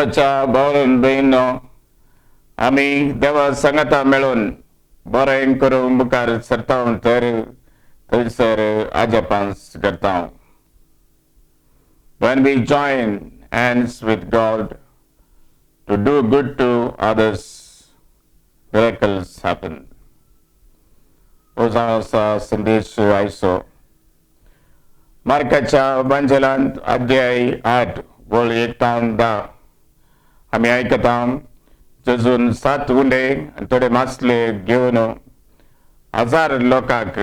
मार्काच्या भावन बहिणो आम्ही देवा संगता मेळून बरें करून मुखार सरता तर थंयसर आजापांस करता. When we join hands with God to do good to others, miracles happen. ओजासा संदेश आयसो मार्काच्या बांजलांत अध्याय 8 वळ 1-10 आम्ही आयकता. जेजून 7 उंडे आनी थोडे मासले घेवन 1000 लोकांक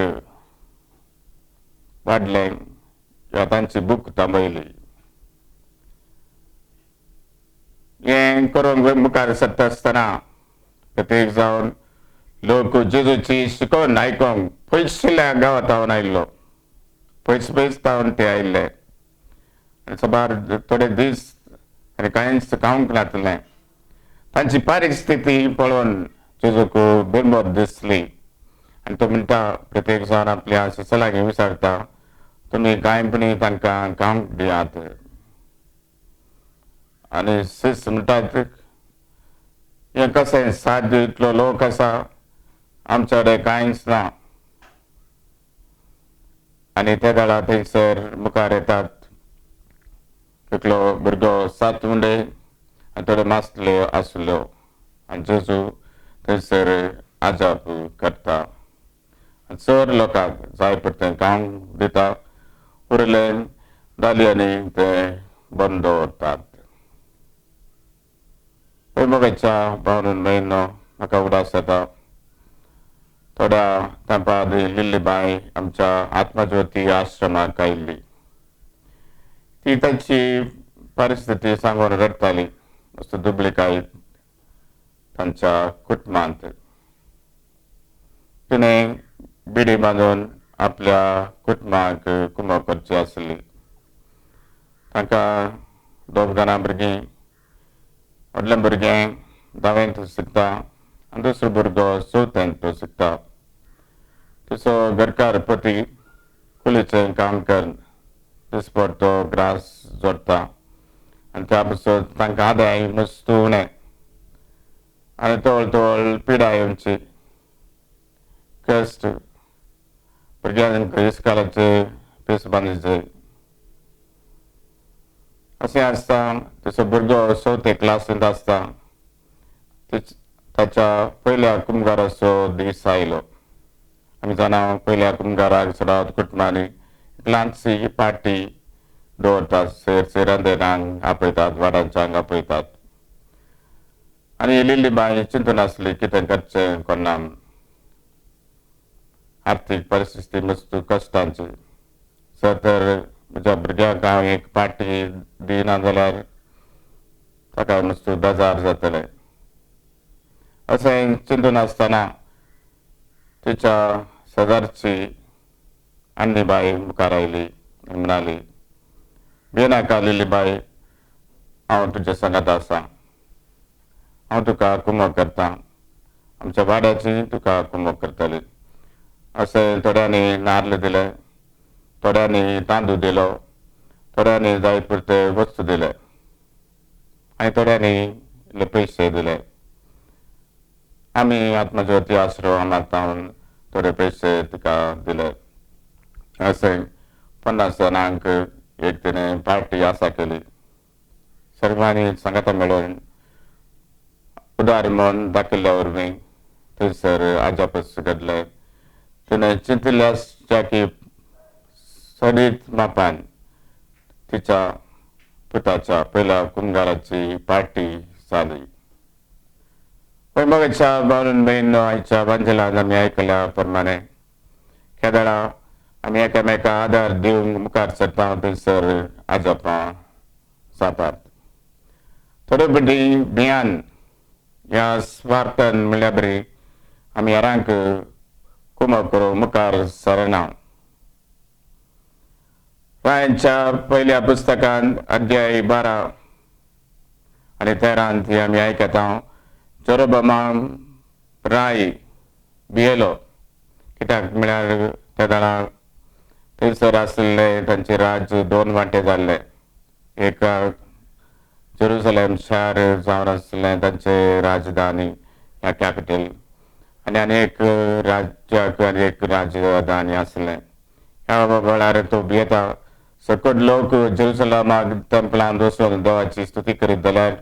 वाडले किंवा तांची भूक थांबयली. हें करूंक मुखार सरता आसतना प्रत्येक जावन लोक जेजूची शिकवण आयकोंक पयसल्या गांवांतावन आयिल्लो. पयस तावन ते आयिल्ले आनी सबार थोडे दीस आनी कांयच खावंक नासलें. तांची परिस्थिती पळोवन जेजूक बिरमत दिसली आनी तो म्हणटा प्रत्येक जावन आपल्या शिशलांक विचारता, तुमी कांयपणी तांकां खावंक दियात. आनी शिश म्हणटात, हें कशें साध्य, इतलो लोक आसा, आमचे कडेन कांयच ना. आनी त्या वेळार थंयसर मुखार येतात एकलो भुरगो 7 उंडे आनी थोडे मासले आसल्यो आनी जेजू थंयसर आजाप करता. चड लोकांक जाय पुरतें खावंक दिता. उरलें दालयांनी ते बंद दवरतात. मोगाच्या भावनेन बहिणो म्हाका उदास येता. थोड्या तेंपा आदी लिल्लीबाई आमच्या आत्मज्योती आश्रमाक आयिल्ली. ती तांची परिस्थिती सांगून रडटाली. मस्त दुबळीकाय तांच्या कुटुंबांत. तिणें बिडी बांदून आपल्या कुटुंबाक कुंभ करची आसली. तांकां 2 जाणां भुरगीं, व्हडलें भुरगें 10वेंत शिकता आनी दुसरो भुरगो 4थेंत शिकता. तिचो घरकार पती कुलीचें काम करून दिसपडटो ग्रास जोडटा आनी त्या पासून तांकां आदाय मस्त उणें आनी तवळ पिडाय येवची. कश्ट भुरग्यांक इस्कालाचे फीस बांदूचे अशें आसता. तिचो भुरगो 4थी क्लासींत आसता. ताच्या पयल्या कुंभगाराचो दीस आयलो. आमी जाणा पयल्या कुंभगाराक सदांच कुटुंबांनी एक ल्हानशी पार्टी दवरतात. सेर रांदेरांक आपयतात, वाडांच्यांक आपयतात. आनी लिल्लीबाई चिंतून आसली कितें करचें कोन्ना. आर्थीक परिस्थिती मस्त कश्टांची. तर म्हज्या भुरग्याक हांव एक पार्टी दिना जाल्यार ताका मस्त बेजार जातलें अशें चिंतून आसतना तिच्या शेजारची अन्नीबाई मुखार आयली आनी म्हणली, भियेनाका लिल्लीबाई, हांव तुजे सांगात आसा. हांव तुका कुंभ करतां. आमच्या वाड्याची तुका कुंभ करतली. अशें थोड्यांनी नाल्ल दिले, थोड्यांनी तांदूळ दिलो, थोड्यांनी जाय पुरते वस्तू दिले आनी थोड्यांनी इल्ले पयशे दिले. आमी आत्मज्योती आश्रमांत थोडे पयशे तुका दिले. अशें 50 जाणांक एक तिणें पार्टी आसा केली. सर्वांनी सांगाता मेळून उदार मन दाखयल्ल्या वरवीं थंयसर आजापच घडले. तिणें चिंतिल्लें आसचें की सडीत मापान तिच्या पुताच्या पयल्या कुंभगाराची पार्टी जाली. मोगाच्या भावनेन बहिणो, आयच्या बांजलांत आमी आयकल्या प्रमाणे केदळा आमी एकामेका आदार दिवंक मुखार सरता थंयसर आजापां जातात. थोड्यो बडी भियान ह्या स्वार्थान म्हणल्या बरी आमी हेरांक कुंभ करूंक मुखार सरना. रायांच्या पयल्या पुस्तकांत अध्याय 12 आनी 13 आमी आयकता. जेरोबोआम राय भियेलो. कित्याक म्हळ्यार त्या वेळार थंयसर आशिल्ले तांचे राज्य 2 वांटे जाल्ले. एक जेरुसलेम शहर जावन आसलें तांचे राजधानी या कॅपिटल आनी अनेक राज्याक अनेक राजधानी आसलें. ह्या वेळार तो भियेता सकट लोक जेरुसलेमाक टेंपलांत वचून देवाची स्तुती करीत जाल्यार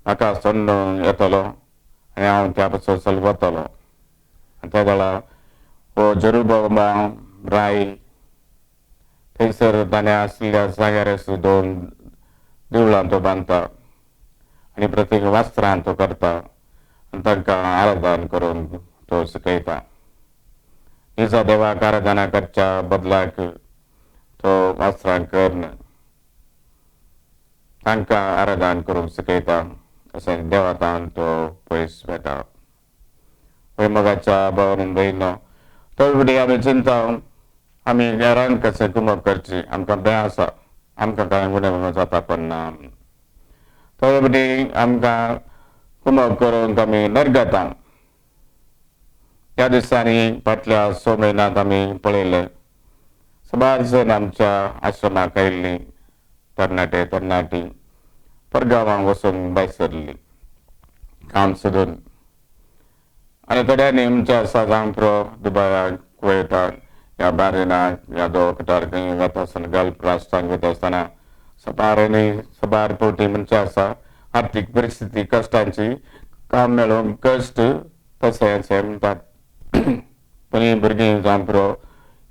म्हाका सोण्ण येतलो आनी हांव त्या पासत वतलो. त्या वेळार हो जेरुबाबाल राय थंयसर ताणें आसलेल्या जाग्यार 2 देवळां तो बांदता आनी प्रत्येक वास्त्रां तो करता आनी तांकां आराधना करून तो शिकयता. दिसा देवाक आराधना करच्या बदलाक तो वास्त्रां करना, तांकां आराधना करून शिकयता अशें देवातान तो पयस वेता. मोगाच्या भावन भयणो, थोडे आमी चिंता आमी घरान कशें कुमक करची, आमकां भंय आसा, आमकां कांय उणें जाता पडना. थोडे आमकां कुमक करूंक आमी नरगता. ह्या दिसांनी फाटल्या 6 म्हयन्यांत आमी पळयलें सुमार जण आमच्या आश्रमाक आयिल्लीं तरणाटी परगांवांक वचून भायर सरलीं काम सोदून. आनी थोड्यांनी म्हणचे आसा जावं पुरो दुबयाक, कुवेताक या बारेनाक या दोवोकटार खंय वता आसतना गल्फ राष्ट्रांक वता आसतना सबार फावटी म्हणचे आसा आर्थीक परिस्थिती कश्टांची, काम मेळोवंक कश्ट तशें म्हणटात. कोणी भुरगीं जावं पुरो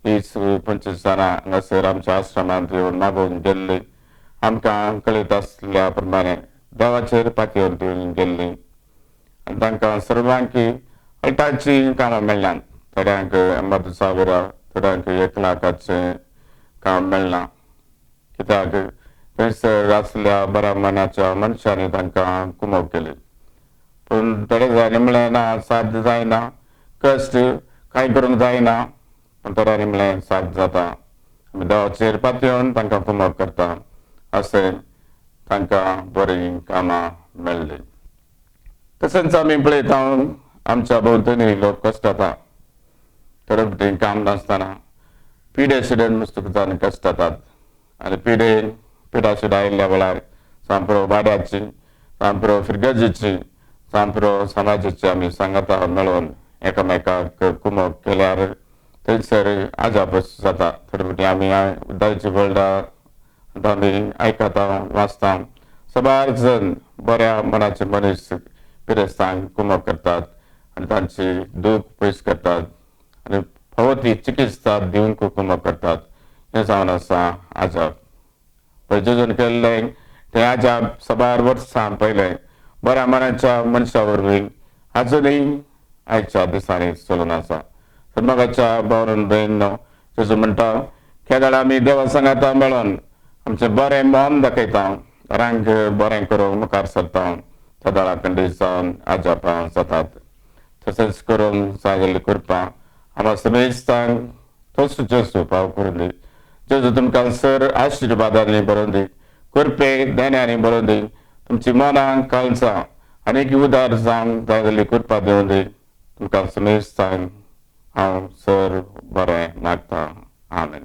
20-25 जाणां हांगासर आमच्या आश्रमांत येवन मागून गेल्लीं, आमकां कळीत आसल्या प्रमाणे देवाचेर पातयेवन दिवन गेल्लीं आनी तांकां सर्वांक अल्टाची कामां मेळ्ळ्यांत. थोड्यांक 80,000, थोड्यांक 1,00,000 काम मेळना, कित्याक थंयसर आसल्या बऱ्या मनाच्या मनशांनी तांकां कुमक केली. पूण थोडे जाणी म्हळें ना, साध्य जायना, कश्ट कांय करूंक जायना. पूण थोड्यांनी म्हळें साध्य जाता, आमी देवाचेर पातयेवन तांकां कुमक करता. अशें तांकां बरीं कामां मेळ्ळीं. तशेंच आमी पळयता आमच्या भोंवतणी लोक कश्ट जाता. थोडे फावटी काम नासतना पिडे शिडेन नुस्तें जावन कश्ट जातात आनी पिडा शिडां आयिल्ल्या वेळार जावं पुरो वाड्याची, जावं पुरो फिरगेजीची, जावं पुरो समाजाची आमी सांगाता मेळोवन एकामेकाक कुमक केल्यार थंयसर आजाप जाता. थोडे फावटी आमी उदकाची वर्ल्डा आमी आयकता वाचता सबार जण बऱ्या मनाचे मनीस पिरेस्तांक कुमक करतात आनी तांची दूख पयस करतात आनी फावो ती चिकित्सा दिवंक कुमक करतात. हें जावन आसा आजाप. पळय जेजून केल्लें तें आजाप सबार वर्सां पयलें बऱ्या मनाच्या मनशा वरवीं आजुनूय आयच्या दिसांनी चलून आसा. मोगाच्या भावन भयणो, जेजू म्हणटा केदाळ आमी देवा सांगाता मेळोन आमचें बरें मन दाखयता, रांक बरें करूंक मुखार सरता, केदाळा कंडी जावन आजापां जातात. तशेंच करून जागेली कृपा आम्हा समेस्तांक तोच जेजू पाव करून दी. जेजू तुमकां सर आशिर्वादांनी भरून दी, कृपे देण्यांनी भरून दी, तुमची मनां काळजां आनीक उदार जावंक जागेली कृपा दिवन दी. तुमकां समेस्तांक हांव सर बरें मागता. आमेन.